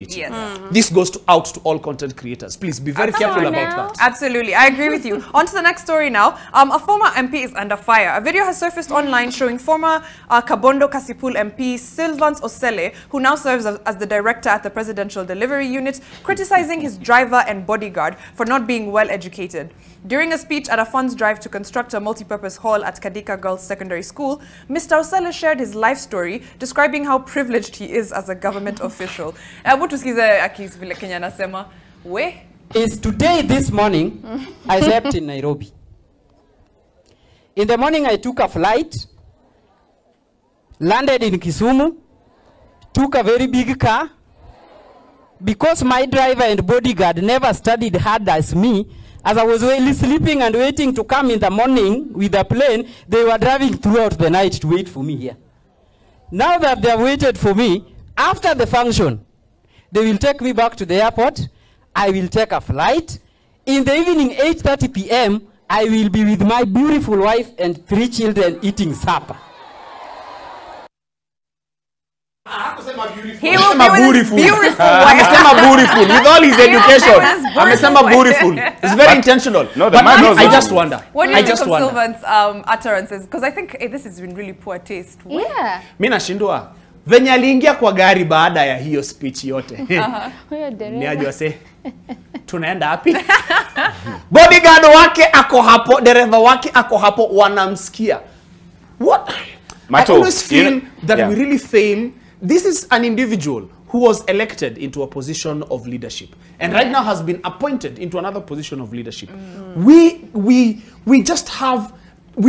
Yes. This goes out to all content creators. Please be very careful about that. Absolutely, I agree with you. On to the next story now. A former MP is under fire. A video has surfaced online showing former Kabondo Kasipul MP Silivance Osele, who now serves as the director at the Presidential Delivery Unit, criticizing his driver and bodyguard for not being well educated. During a speech at a funds drive to construct a multi-purpose hall at Kadika Girls Secondary School, Mr. Osele shared his life story, describing how privileged he is as a government official. Is today, this morning, I slept in Nairobi. In the morning, I took a flight, landed in Kisumu, took a very big car. Because my driver and bodyguard never studied hard as me, as I was sleeping and waiting to come in the morning with a plane, they were driving throughout the night to wait for me here. Now that they have waited for me, after the function, they will take me back to the airport. I will take a flight. In the evening, 8:30 p.m., I will be with my beautiful wife and 3 children eating supper. He will be with his beautiful wife. With all his education. It's very intentional. No, but I just wonder. What do you think of Silvance's utterances? Because I think this has been really poor taste. Yeah. Mimi nashindwa. Venye aliingia kwa gari baada ya hiyo speech yote. Ni ajua tunaenda wapi? Bodyguard wake ako hapo, dereva wake ako hapo, wanamsikia. What? I always feel that we really fail. This is an individual who was elected into a position of leadership and right now has been appointed into another position of leadership. We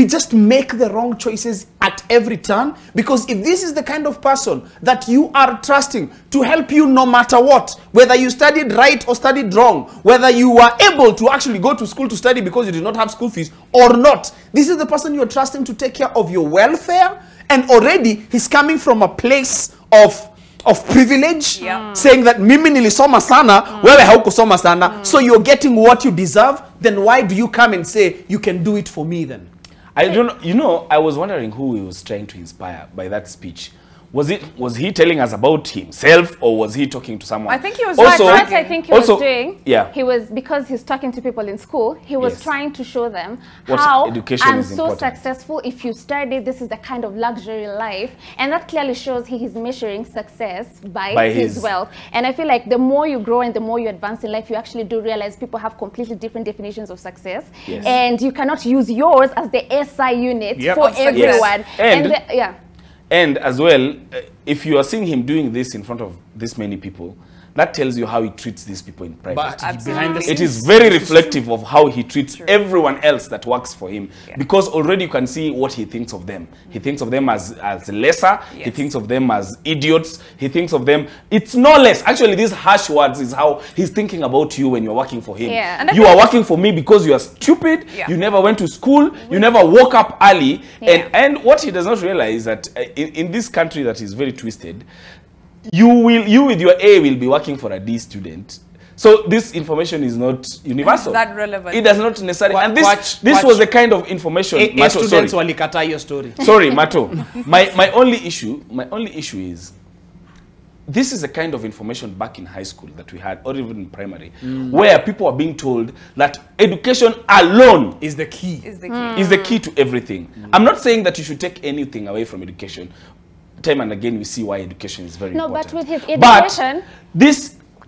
just make the wrong choices at every turn, because if this is the kind of person that you are trusting to help you no matter what, whether you studied right or studied wrong, whether you were able to actually go to school to study because you did not have school fees or not, this is the person you are trusting to take care of your welfare. And already he's coming from a place of privilege, saying that mimi nilisoma sana, wewe haukusoma sana, so you're getting what you deserve. Then why do you come and say you can do it for me then? I don't know. You know, I was wondering who he was trying to inspire by that speech. Was he telling us about himself, or was he talking to someone? I think he was also, right. What I think he was doing, yeah, he was, because he's talking to people in school, he was trying to show them what how education is so important. Successful. If you study, this is the kind of luxury life, and that clearly shows he is measuring success by his wealth. And I feel like the more you grow and the more you advance in life, you actually do realize people have completely different definitions of success, and you cannot use yours as the SI unit for everyone. And as well, if you are seeing him doing this in front of this many people, that tells you how he treats these people in private. But behind the scenes, it is very reflective of how he treats everyone else that works for him. Because already you can see what he thinks of them. He thinks of them as lesser. He thinks of them as idiots. He thinks of them, it's no less. Actually, these harsh words is how he's thinking about you when you're working for him. You are working for me because you are stupid. You never went to school. You never woke up early. And what he does not realize is that in this country that is very twisted, you with your A will be working for a D student. So this information is not universal. That relevant. It does not necessarily. And this was the kind of information. Mato, students walikata your story. Sorry, Mato. My only issue is, this is the kind of information back in high school that we had, or even in primary, where people are being told that education alone is the key. Is the key to everything. I'm not saying that you should take anything away from education. Time and again we see why education is very important. But with his education,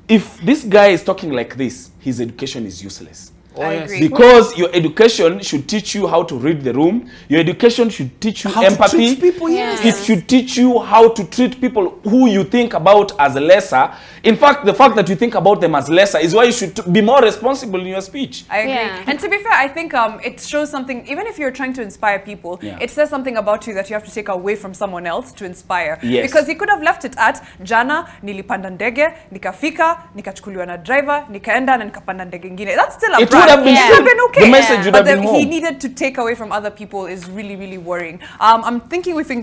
if this guy is talking like this, his education is useless. I agree. Because your education should teach you how to read the room. Your education should teach you how empathy. To treat people, It should teach you how to treat people who you think about as lesser. In fact, the fact that you think about them as lesser is why you should be more responsible in your speech. I agree. And to be fair, I think it shows something, even if you're trying to inspire people, it says something about you that you have to take away from someone else to inspire. Because he could have left it at, jana, nilipanda ndege, nikafika, nikachukuliwa na driver, nikaenda na nikapanda ndege ingine. That's still a It would have been okay. The message would have been home. He needed to take away from other people is really, really worrying. I'm thinking we can